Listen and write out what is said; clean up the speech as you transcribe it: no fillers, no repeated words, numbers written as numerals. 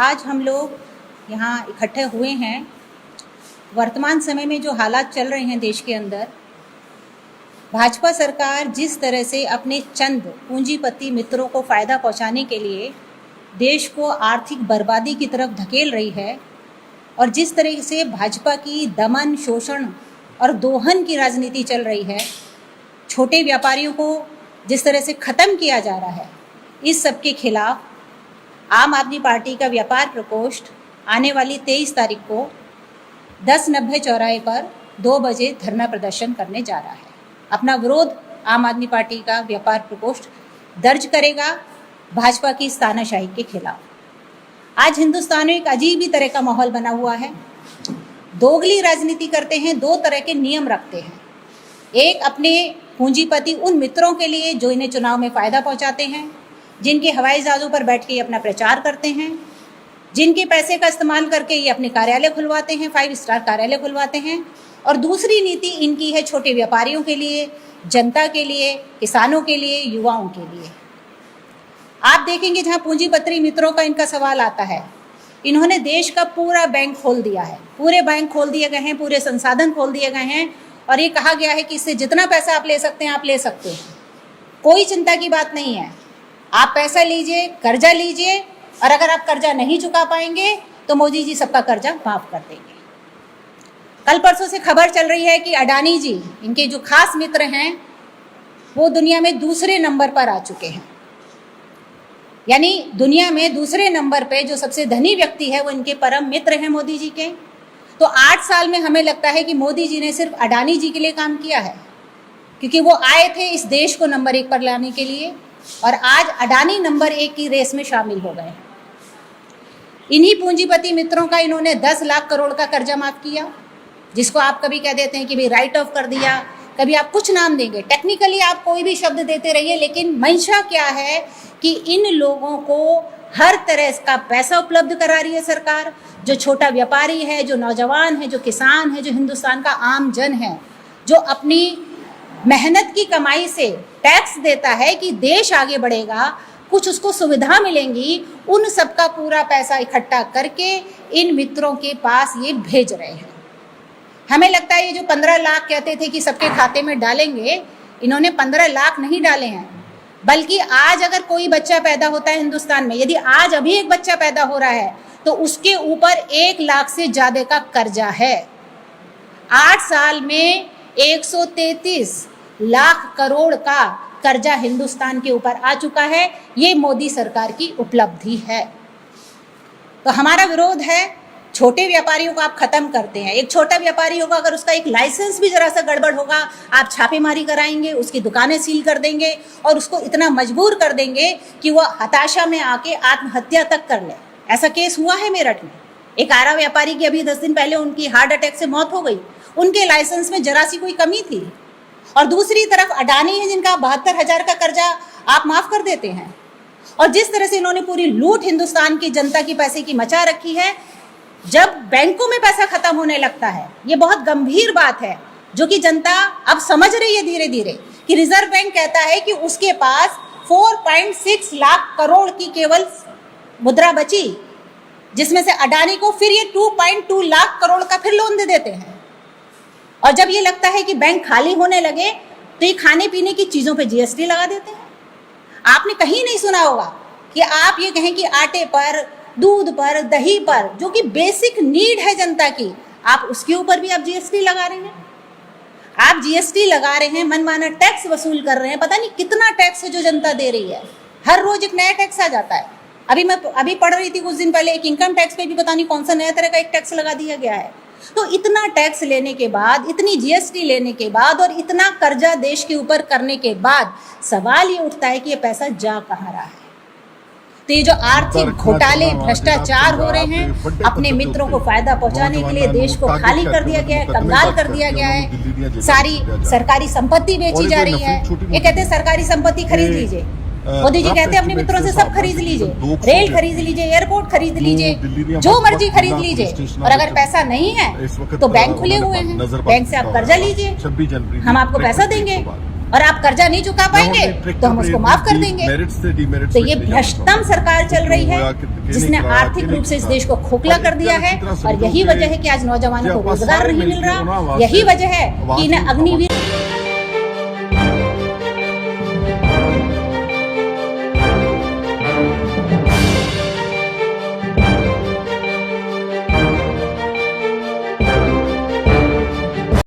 आज हम लोग यहाँ इकट्ठे हुए हैं। वर्तमान समय में जो हालात चल रहे हैं देश के अंदर, भाजपा सरकार जिस तरह से अपने चंद पूंजीपति मित्रों को फ़ायदा पहुँचाने के लिए देश को आर्थिक बर्बादी की तरफ धकेल रही है और जिस तरह से भाजपा की दमन, शोषण और दोहन की राजनीति चल रही है, छोटे व्यापारियों को जिस तरह से ख़त्म किया जा रहा है, इस सब के खिलाफ आम आदमी पार्टी का व्यापार प्रकोष्ठ आने वाली 23 तारीख को 1090 चौराहे पर 2 बजे धरना प्रदर्शन करने जा रहा है। अपना विरोध आम आदमी पार्टी का व्यापार प्रकोष्ठ दर्ज करेगा भाजपा की तानाशाही के खिलाफ। आज हिंदुस्तान में एक अजीब ही तरह का माहौल बना हुआ है। दोगली राजनीति करते हैं, 2 तरह के नियम रखते हैं। एक अपने पूंजीपति उन मित्रों के लिए जो इन्हें चुनाव में फ़ायदा पहुंचाते हैं, जिनके हवाई जहाज़ों पर बैठ के ये अपना प्रचार करते हैं, जिनके पैसे का इस्तेमाल करके ये अपने कार्यालय खुलवाते हैं, 5 स्टार कार्यालय खुलवाते हैं। और दूसरी नीति इनकी है छोटे व्यापारियों के लिए, जनता के लिए, किसानों के लिए, युवाओं के लिए। आप देखेंगे जहाँ पूंजीपति मित्रों का इनका सवाल आता है, इन्होंने देश का पूरा बैंक खोल दिया है, पूरे बैंक खोल दिए गए हैं, पूरे संसाधन खोल दिए गए हैं और ये कहा गया है कि इससे जितना पैसा आप ले सकते हैं आप ले सकते हैं। कोई चिंता की बात नहीं है, आप पैसा लीजिए, कर्जा लीजिए और अगर आप कर्जा नहीं चुका पाएंगे तो मोदी जी सबका कर्जा माफ़ कर देंगे। कल परसों से खबर चल रही है कि अडानी जी, इनके जो खास मित्र हैं, वो दुनिया में दूसरे नंबर पर आ चुके हैं। यानी दुनिया में दूसरे नंबर पे जो सबसे धनी व्यक्ति है वो इनके परम मित्र हैं मोदी जी के। तो 8 साल में हमें लगता है कि मोदी जी ने सिर्फ अडानी जी के लिए काम किया है, क्योंकि वो आए थे इस देश को नंबर 1 पर लाने के लिए और आज अडानी नंबर 1 की रेस में शामिल हो गए हैं। इन्हीं पूंजीपति मित्रों का इन्होंने 10 लाख करोड़ का कर्जा माफ़ किया, जिसको आप कभी कह देते हैं कि भाई राइट ऑफ कर दिया, कभी आप कुछ नाम देंगे, टेक्निकली आप कोई भी शब्द देते रहिए, लेकिन मंशा क्या है कि इन लोगों को हर तरह का पैसा उपलब्ध करा रही है सरकार। जो छोटा व्यापारी है, जो नौजवान है, जो किसान है, जो हिंदुस्तान का आम जन है, जो अपनी मेहनत की कमाई से टैक्स देता है कि देश आगे बढ़ेगा, कुछ उसको सुविधा मिलेंगी, उन सब का पूरा पैसा इकट्ठा करके इन मित्रों के पास ये भेज रहे हैं। हमें लगता है ये जो 15 लाख कहते थे कि सबके खाते में डालेंगे, इन्होंने 15 लाख नहीं डाले हैं, बल्कि आज अगर कोई बच्चा पैदा होता है हिंदुस्तान में, यदि आज अभी एक बच्चा पैदा हो रहा है तो उसके ऊपर 1 लाख से ज़्यादा का कर्जा है। 8 साल में 133 लाख करोड़ का कर्जा हिंदुस्तान के ऊपर आ चुका है। ये मोदी सरकार की उपलब्धि है। तो हमारा विरोध है, छोटे व्यापारियों को आप ख़त्म करते हैं। एक छोटा व्यापारी होगा, अगर उसका एक लाइसेंस भी ज़रा सा गड़बड़ होगा, आप छापेमारी कराएंगे, उसकी दुकानें सील कर देंगे और उसको इतना मजबूर कर देंगे कि वह हताशा में आके आत्महत्या तक कर ले। ऐसा केस हुआ है मेरठ में। एक आरा व्यापारी की अभी 10 दिन पहले उनकी हार्ट अटैक से मौत हो गई। उनके लाइसेंस में जरा सी कोई कमी थी। और दूसरी तरफ अडानी है, जिनका 72,000 का कर्जा आप माफ़ कर देते हैं। और जिस तरह से इन्होंने पूरी लूट हिंदुस्तान की जनता की पैसे की मचा रखी है, जब बैंकों में पैसा खत्म होने लगता है, ये बहुत गंभीर बात है जो कि जनता अब समझ रही है धीरे धीरे, कि रिजर्व बैंक कहता है कि उसके पास 4.6 लाख करोड़ की केवल मुद्रा बची, जिसमें से अडानी को फिर ये 2.2 लाख करोड़ का फिर लोन दे देते हैं। और जब ये लगता है कि बैंक खाली होने लगे तो ये खाने पीने की चीज़ों पे जीएसटी लगा देते हैं। आपने कहीं नहीं सुना होगा कि आप ये कहें कि आटे पर, दूध पर, दही पर, जो कि बेसिक नीड है जनता की, आप उसके ऊपर भी आप जीएसटी लगा रहे हैं। आप जीएसटी लगा रहे हैं, मनमाना टैक्स वसूल कर रहे हैं। पता नहीं कितना टैक्स है जो जनता दे रही है। हर रोज एक नया टैक्स आ जाता है। अभी पढ़ रही थी कुछ दिन पहले, एक इनकम टैक्स पे भी पता नहीं कौन सा नया तरह का एक टैक्स लगा दिया गया है। तो इतना टैक्स लेने के बाद, इतनी जीएसटी लेने के बाद और इतना कर्जा देश के ऊपर करने के बाद सवाल ये उठता है कि ये पैसा जा कहाँ रहा है। तो ये जो आर्थिक घोटाले, भ्रष्टाचार हो रहे हैं, अपने मित्रों को फायदा पहुंचाने के लिए देश को खाली कर दिया गया है, कंगाल कर दिया गया है। सारी सरकारी संपत्ति बेची जा रही है। ये कहते हैं सरकारी संपत्ति खरीद लीजिए। मोदी जी कहते हैं अपने मित्रों से सब खरीद लीजिए, रेल खरीद लीजिए, एयरपोर्ट खरीद लीजिए, जो मर्जी खरीद लीजिए। और अगर पैसा नहीं है तो बैंक खुले हुए हैं, बैंक से आप कर्जा लीजिए, हम आपको पैसा देंगे। और आप कर्जा नहीं चुका पाएंगे तो हम उसको माफ कर देंगे। तो ये भ्रष्टतम सरकार चल रही है जिसने आर्थिक रूप से इस देश को खोखला कर दिया है। और यही वजह है कि आज नौजवानों को रोजगार नहीं मिल रहा, यही वजह है कि इन्हें अग्निवीर